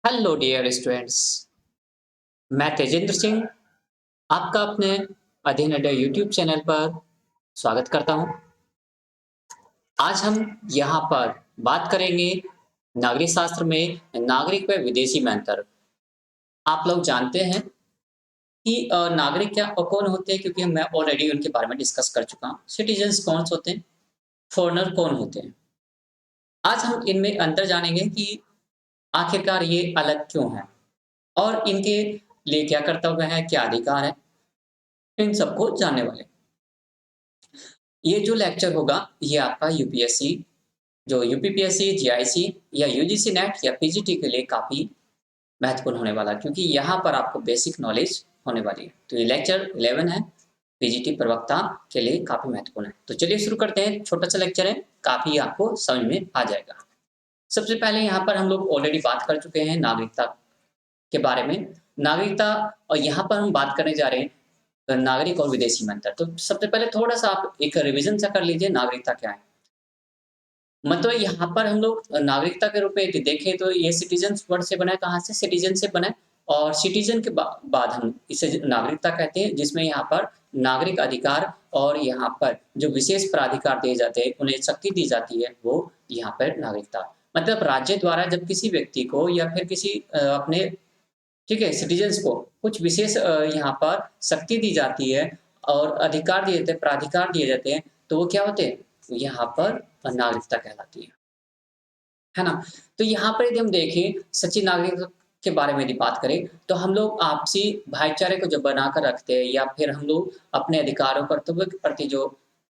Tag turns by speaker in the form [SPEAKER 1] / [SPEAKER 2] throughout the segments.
[SPEAKER 1] Hello dear students. मैं तेजेंद्र सिंह आपका अपने अध्ययन अड्डा यूट्यूब चैनल पर स्वागत करता हूं। आज हम यहां पर बात करेंगे नागरिक शास्त्र में नागरिक व विदेशी में अंतर। आप लोग जानते हैं कि नागरिक क्या और कौन होते हैं, क्योंकि मैं ऑलरेडी उनके बारे में डिस्कस कर चुका हूं। सिटीजन्स कौन होते हैं, फॉरेनर कौन होते हैं। आज हम इनमें अंतर जानेंगे कि आखिरकार ये अलग क्यों है और इनके लिए क्या कर्तव्य है, क्या अधिकार है, इन सबको जानने वाले। ये जो लेक्चर होगा ये आपका यूपीएससी, जो यूपीपीएससी, जीआईसी या यूजीसी नेट या पीजीटी के लिए काफ़ी महत्वपूर्ण होने वाला है, क्योंकि यहाँ पर आपको बेसिक नॉलेज होने वाली है। तो ये लेक्चर 11 है, पीजीटी प्रवक्ता के लिए काफ़ी महत्वपूर्ण है। तो चलिए शुरू करते हैं। छोटा-सा लेक्चर है, काफ़ी आपको समझ में आ जाएगा। सबसे पहले यहाँ पर हम लोग ऑलरेडी बात कर चुके हैं नागरिकता के बारे में। नागरिकता, और यहाँ पर हम बात करने जा रहे हैं नागरिक और विदेशी में अंतर। तो सबसे पहले थोड़ा-सा आप एक रिवीजन सा कर लीजिए, नागरिकता क्या है? मतलब यहाँ पर हम लोग नागरिकता के रूप में यदि देखें तो ये सिटीज़न्स वर्ड से बना है, कहाँ से? सिटीज़न से बना है। और सिटीज़न के बाद हम इसे नागरिकता कहते हैं, जिसमें यहाँ पर नागरिक अधिकार और यहाँ पर जो विशेष प्राधिकार दिए जाते हैं, उन्हें शक्ति दी जाती है, वो यहाँ पर नागरिकता। मतलब राज्य द्वारा जब किसी व्यक्ति को या फिर किसी अपने, ठीक है, सिटीज़न्स को कुछ विशेष यहाँ पर शक्ति दी जाती है और अधिकार दिए जाते हैं, प्राधिकार दिए जाते हैं, तो वो क्या होते हैं? यहाँ पर नागरिकता कहलाती है ना? तो यहाँ पर यदि हम देखें सच्ची नागरिकता के बारे में यदि बात करें, तो हम लोग आपसी भाईचारे को जब बनाकर रखते हैं या फिर हम लोग अपने अधिकारों कर्तव्य के प्रति जो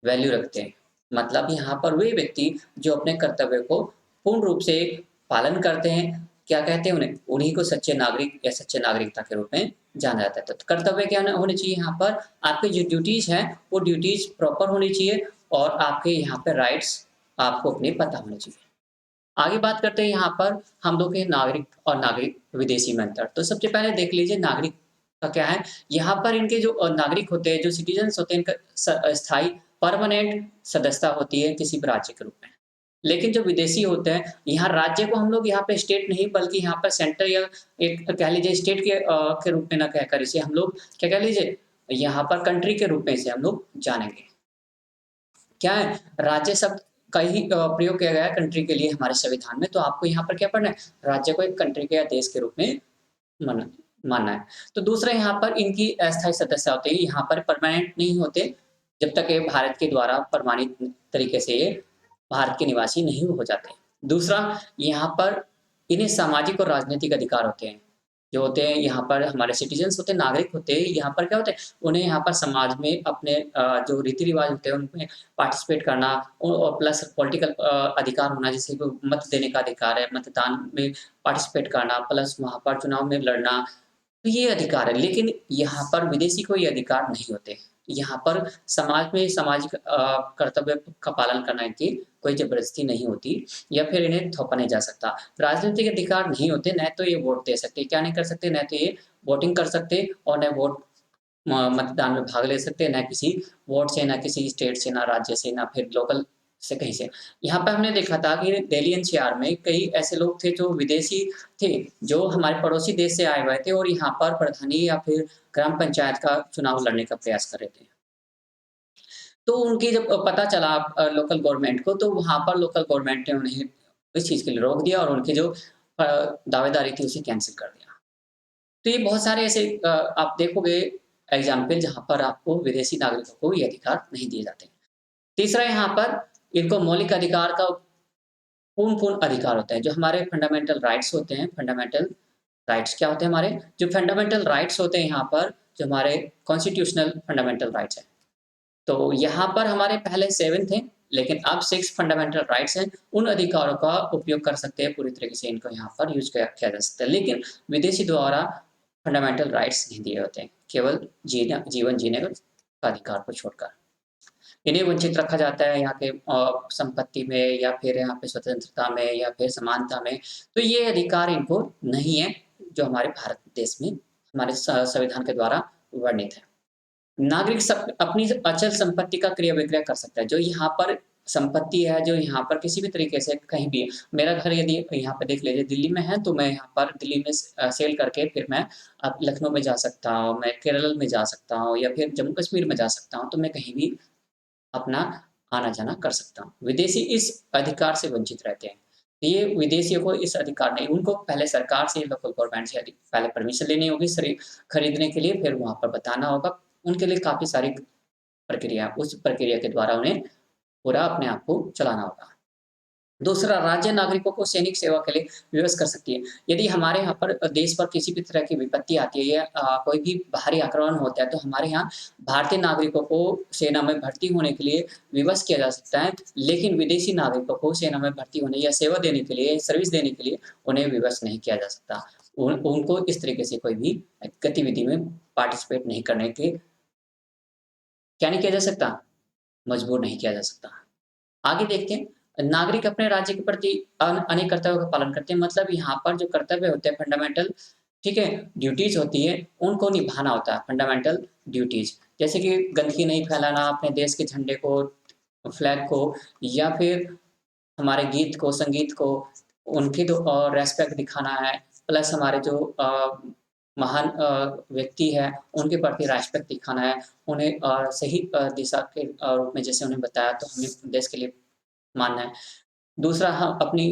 [SPEAKER 1] वैल्यू रखते हैं, मतलब यहाँ पर वे व्यक्ति जो अपने कर्तव्य को पूर्ण रूप से पालन करते हैं, क्या कहते हैं उन्हें? उन्हीं को सच्चे नागरिक या सच्चे नागरिकता के रूप में जाना जाता है। तो कर्तव्य क्या होने चाहिए यहाँ पर? आपकी जो ड्यूटीज़ हैं, वो ड्यूटीज़ प्रॉपर होनी चाहिए और आपके यहाँ पे राइट्स आपको अपने पता होने चाहिए। आगे बात करते हैं यहाँ पर हम लोग के नागरिक और नागरिक विदेशी में अंतर। तो सबसे पहले देख लीजिए नागरिक का क्या है। यहाँ पर इनके जो नागरिक होते हैं, जो सिटीज़न्स होते हैं, इनका स्थायी परमानेंट सदस्यता होती है किसी भी राज्य के रूप में। लेकिन जो विदेशी होते हैं, यहाँ राज्य को हम लोग यहाँ पे स्टेट नहीं बल्कि यहाँ पर सेंटर या एक कह लीजिए स्टेट के रूप में ना कहकर इसे हम लोग क्या कह लीजिए, यहाँ पर कंट्री के रूप में इसे हम लोग जानेंगे। क्या है? राज्य शब्द का ही प्रयोग किया गया है कंट्री के लिए हमारे संविधान में, तो आपको यहाँ पर क्या पढ़ना है? राज्य को एक कंट्री के या देश के रूप में मानना मानना है। तो दूसरा यहाँ पर इनकी अस्थायी सदस्य होते हैं, यहाँ पर परमानेंट नहीं होते, जब तक ये भारत के द्वारा प्रमाणित तरीके से ये भारत के निवासी नहीं हो जाते। दूसरा, यहाँ पर इन्हें सामाजिक और राजनीतिक अधिकार होते हैं। जो होते हैं यहाँ पर हमारे सिटीज़न्स होते हैं, नागरिक होते हैं, यहाँ पर क्या होता है? उन्हें यहाँ पर समाज में अपने जो रीति-रिवाज होते हैं उनमें पार्टिसिपेट करना और प्लस पॉलिटिकल अधिकार होना, जैसे कि मत देने का अधिकार है, मतदान में पार्टिसिपेट करना, प्लस वहाँ पर चुनाव में लड़ना, तो ये अधिकार है। लेकिन यहाँ पर विदेशी को ये अधिकार नहीं होते। यहाँ पर समाज में सामाजिक कर्तव्य का पालन करने की कोई ज़बरदस्ती नहीं होती या फिर इन्हें थोपा नहीं जा सकता। राजनीतिक अधिकार नहीं होते, न तो ये वोट दे सकते, क्या नहीं कर सकते? न तो ये वोटिंग कर सकते और न वोट मतदान में भाग ले सकते हैं, ना किसी वार्ड से, ना किसी स्टेट से, ना राज्य से, ना फिर लोकल से कहीं से। यहाँ पे हमने देखा था कि दिल्ली एनसीआर में कई ऐसे लोग थे जो विदेशी थे, जो हमारे पड़ोसी देश से आए हुए थे और यहाँ पर प्रधानी या फिर ग्राम पंचायत का चुनाव लड़ने का प्रयास कर रहे थे। तो उनकी जब पता चला लोकल गवर्नमेंट को, तो वहाँ पर लोकल गवर्नमेंट ने उन्हें इस चीज़ के लिए रोक दिया और उनकी जो दावेदारी थी उसे कैंसल कर दिया। तो ये बहुत सारे ऐसे आप देखोगे एग्ज़ाम्पल जहाँ पर आपको विदेशी नागरिकों को ये अधिकार नहीं दिए जाते। तीसरा, यहाँ पर इनको मौलिक अधिकार का पूर्ण अधिकार होता है, जो हमारे फंडामेंटल राइट्स होते हैं। फंडामेंटल राइट्स क्या होते हैं हमारे? जो फंडामेंटल राइट्स होते हैं यहाँ पर, जो हमारे कॉन्स्टिट्यूशनल फंडामेंटल राइट्स हैं। तो यहाँ पर हमारे पहले 7 थे, लेकिन अब 6 फंडामेंटल राइट्स हैं। उन अधिकारों का उपयोग कर सकते हैं, पूरी तरीके से इनको यहाँ पर यूज़ किया जा सकता है। लेकिन विदेशी द्वारा फंडामेंटल राइट्स नहीं दिए होते हैं, केवल जीवन जीने का अधिकार को छोड़कर। इन्हें वंचित रखा जाता है यहाँ के संपत्ति में या फिर यहाँ पे स्वतंत्रता में या फिर समानता में। तो ये अधिकार इनको नहीं है, जो हमारे भारत देश में हमारे संविधान के द्वारा वर्णित है। नागरिक अपनी अचल संपत्ति का क्रय विक्रय कर सकता है। जो यहाँ पर संपत्ति है जो यहाँ पर किसी भी तरीके से कहीं भी मेरा घर यदि यहाँ पे देख लीजिए दिल्ली में है, तो मैं यहाँ पर दिल्ली में सेल करके फिर मैं अब लखनऊ में जा सकता हूँ, मैं केरल में जा सकता हूँ या फिर जम्मू कश्मीर में जा सकता हूँ, तो मैं कहीं भी अपना आना-जाना कर सकता हूँ। विदेशी इस अधिकार से वंचित रहते हैं। ये विदेशियों को इस अधिकार नहीं उनको पहले सरकार से लोकल गवर्नमेंट से पहले परमिशन लेनी होगी खरीदने के लिए, फिर वहाँ पर बताना होगा। उनके लिए काफ़ी सारी प्रक्रिया उस प्रक्रिया के द्वारा उन्हें पूरा अपने आप को चलाना होगा। दूसरा, राज्य नागरिकों को सैनिक सेवा के लिए विवश कर सकती है। यदि हमारे यहाँ पर देश पर किसी भी तरह की विपत्ति आती है या कोई भी बाहरी आक्रमण होता है, तो हमारे यहाँ भारतीय नागरिकों को सेना में भर्ती होने के लिए विवश किया जा सकता है। लेकिन विदेशी नागरिकों को सेना में भर्ती होने या सेवा देने के लिए, सर्विस देने के लिए उन्हें विवश नहीं किया जा सकता। उनको इस तरीके से कोई भी गतिविधि में पार्टिसिपेट नहीं करने के क्या नहीं किया जा सकता? मजबूर नहीं किया जा सकता। आगे देखते हैं, नागरिक अपने राज्य के प्रति अनेक कर्तव्यों का पालन करते हैं। मतलब यहाँ पर जो कर्तव्य होते हैं फंडामेंटल, ठीक है, ड्यूटीज़ होती है, उनको निभाना होता है, फंडामेंटल ड्यूटीज़। जैसे कि गंदगी नहीं फैलाना, अपने देश के झंडे को, फ्लैग को या फिर हमारे गीत को, संगीत को, उनकी तो रिस्पेक्ट दिखाना है, प्लस हमारे जो महान व्यक्ति है, उनके प्रति रिस्पेक्ट दिखाना है, उन्हें सही दिशा के रूप में जैसे उन्हें बताया, तो हमें देश के लिए मानना है। दूसरा, हम अपनी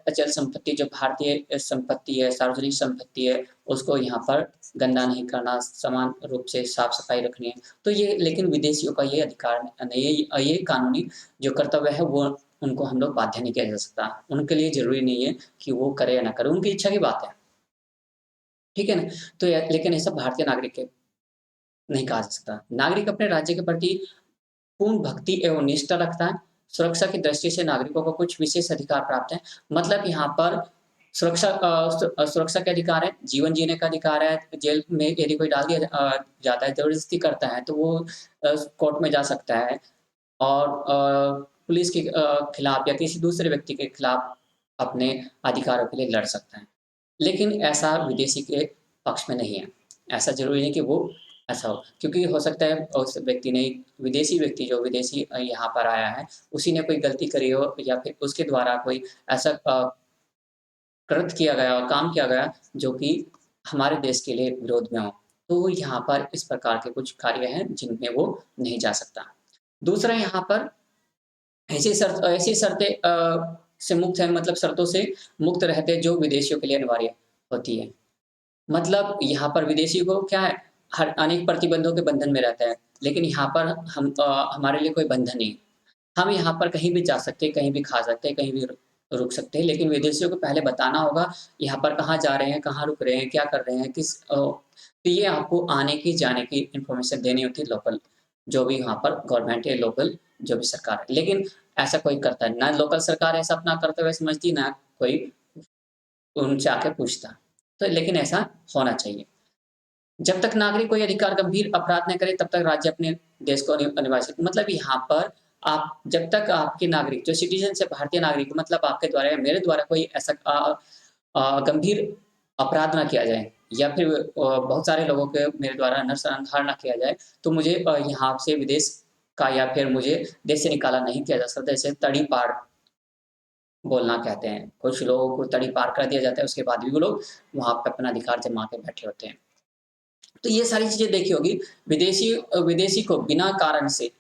[SPEAKER 1] अचल संपत्ति जो भारतीय संपत्ति है, सार्वजनिक संपत्ति है, उसको यहाँ पर गंदा नहीं करना, समान रूप से साफ-सफाई रखनी है। तो ये लेकिन विदेशियों का ये अधिकार नहीं है, ये कानूनी जो कर्तव्य है वो उनको हम लोग बाध्य नहीं किया जा सकता। उनके लिए ज़रूरी नहीं है कि वो करे या ना करे, उनकी इच्छा की बात है। ठीक है ना? तो लेकिन ऐसा भारतीय नागरिक के नहीं कहा जा सकता। नागरिक अपने राज्य के प्रति पूर्ण भक्ति एवं निष्ठा रखता है। सुरक्षा की दृष्टि से नागरिकों को कुछ विशेष अधिकार प्राप्त हैं। मतलब यहाँ पर सुरक्षा के अधिकार है, जीवन जीने का अधिकार है, जेल में यदि कोई डाल दिया जाता है, ज़बरदस्ती करता है, तो वो कोर्ट में जा सकता है और पुलिस के खिलाफ या किसी दूसरे व्यक्ति के खिलाफ अपने अधिकारों के लिए लड़ सकता है। लेकिन ऐसा विदेशी के पक्ष में नहीं है। ऐसा ज़रूरी नहीं कि वो ऐसा हो, क्योंकि हो सकता है उस व्यक्ति ने विदेशी व्यक्ति जो विदेशी यहाँ पर आया है, उसी ने कोई गलती करी हो या फिर उसके द्वारा कोई ऐसा कृत्य किया गया, काम किया गया जो कि हमारे देश के लिए विरोध में हो। तो यहाँ पर इस प्रकार के कुछ कार्य हैं जिनमें वो नहीं जा सकता। दूसरा, यहाँ पर ऐसी शर्तें से मुक्त है, मतलब शर्तों से मुक्त रहते हैं जो विदेशियों के लिए अनिवार्य होती है। मतलब यहाँ पर विदेशी को क्या है, हर अनेक प्रतिबंधों के बंधन में रहता है, लेकिन यहाँ पर हमारे लिए कोई बंधन नहीं है। हम यहाँ पर कहीं भी जा सकते हैं, कहीं भी खा सकते हैं, कहीं भी रुक सकते हैं, लेकिन विदेशियों को पहले बताना होगा, यहाँ पर कहाँ जा रहे हैं, कहाँ रुक रहे हैं, क्या कर रहे हैं, तो ये आपको आने की, जाने की इन्फॉर्मेशन देनी होती है लोकल, जो भी वहाँ पर गवर्नमेंट है, लोकल जो भी सरकार है। लेकिन ऐसा कोई करता है, ना लोकल सरकार ऐसा अपना कर्तव्य समझती, ना कोई उनसे आके पूछता। तो लेकिन ऐसा होना चाहिए। जब तक नागरिक कोई अधिकार गंभीर अपराध न करे, तब तक राज्य अपने देश को अनिवार्य मतलब यहाँ पर आप जब तक आपके नागरिक जो सिटीज़न्स है, भारतीय नागरिक मतलब आपके द्वारा या मेरे द्वारा कोई ऐसा गंभीर अपराध ना किया जाए या फिर बहुत सारे लोगों के मेरे द्वारा नरसंहार ना किया जाए, तो मुझे यहाँ से विदेश का या फिर मुझे देश से निकाला नहीं किया जा सकता। जैसे तड़ी-पार बोलना कहते हैं। कुछ लोगों को तड़ी-पार कर दिया जाता है, उसके बाद भी वो लोग वहाँ पे अपना अधिकार जमा के बैठे होते हैं। तो ये सारी चीज़ें देखी होगी, विदेशी को बिना कारण से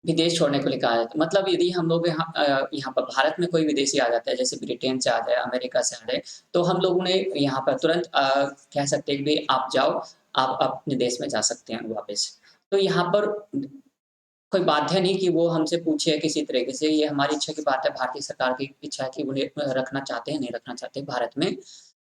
[SPEAKER 1] विदेश छोड़ने के लिए कहा जाता है। मतलब यदि हम लोग यहाँ पर भारत में कोई विदेशी आ जाता है, जैसे ब्रिटेन से आ जाए, अमेरिका से आ जाए, तो हम लोग उन्हें यहाँ पर तुरंत कह सकते हैं कि भई आप जाओ, आप अपने देश में जा सकते हैं वापस। तो यहाँ पर कोई बाध्य नहीं कि वो हमसे पूछे किसी तरीके से, ये हमारी इच्छा की बात है, भारतीय सरकार की इच्छा है कि उन्हें रखना चाहते हैं, नहीं रखना चाहते भारत में।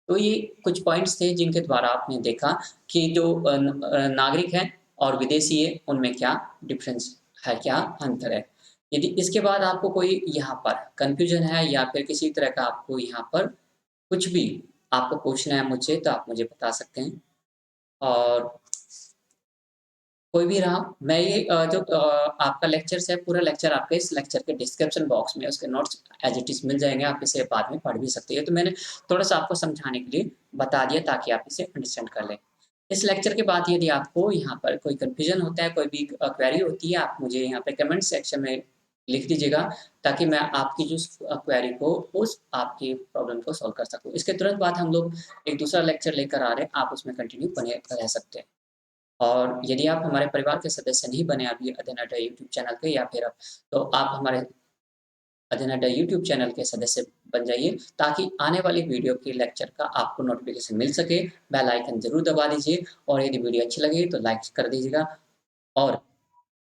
[SPEAKER 1] तो ये कुछ पॉइंट्स थे जिनके द्वारा आपने देखा कि जो नागरिक हैं और विदेशी है, उनमें क्या डिफ़रेंस है, क्या अंतर है। यदि इसके बाद आपको कोई यहाँ पर कन्फ्यूज़न है या फिर किसी तरह का आपको यहाँ पर कुछ भी आपको पूछना है मुझसे, तो आप मुझे बता सकते हैं। और कोई भी रहा, मैं ये जो आपका लेक्चर्स है, पूरा लेक्चर आपके इस लेक्चर के डिस्क्रिप्शन बॉक्स में उसके नोट्स एज़ इट इज़ मिल जाएँगे, आप इसे बाद में पढ़ भी सकते हैं। तो मैंने थोड़ा-सा आपको समझाने के लिए बता दिया ताकि आप इसे अंडरस्टैंड कर लें। इस लेक्चर के बाद यदि आपको यहाँ पर कोई कन्फ्यूज़न होता है, कोई भी क्वेरी होती है, आप मुझे यहाँ पे कमेंट सेक्शन में लिख दीजिएगा, ताकि मैं आपकी जो क्वेरी को, उस आपकी प्रॉब्लम को सॉल्व कर सकूँ। इसके तुरंत बाद हम लोग एक दूसरा लेक्चर लेकर आ रहे हैं, आप उसमें कंटिन्यू बने रह सकते हैं। और यदि आप हमारे परिवार के सदस्य नहीं बने अभी अध्ययन अड्डा यूट्यूब चैनल पे, या फिर तो आप हमारे अध्ययन अड्डा यूट्यूब चैनल के सदस्य बन जाइए, ताकि आने वाली वीडियो के लेक्चर का आपको नोटिफ़िकेशन मिल सके। बेल आइकन ज़रूर दबा दीजिए, और यदि वीडियो अच्छी लगी तो लाइक कर दीजिएगा। और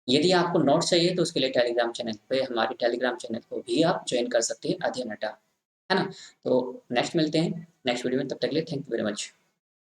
[SPEAKER 1] यदि आपको नोट्स चाहिए तो उसके लिए टेलीग्राम चैनल पे, हमारे टेलीग्राम चैनल को भी आप जॉइन कर सकते हैं, अध्ययन अड्डा, है ना? तो नेक्स्ट मिलते हैं नेक्स्ट वीडियो में, तब तक के लिए थैंक यू वेरी मच।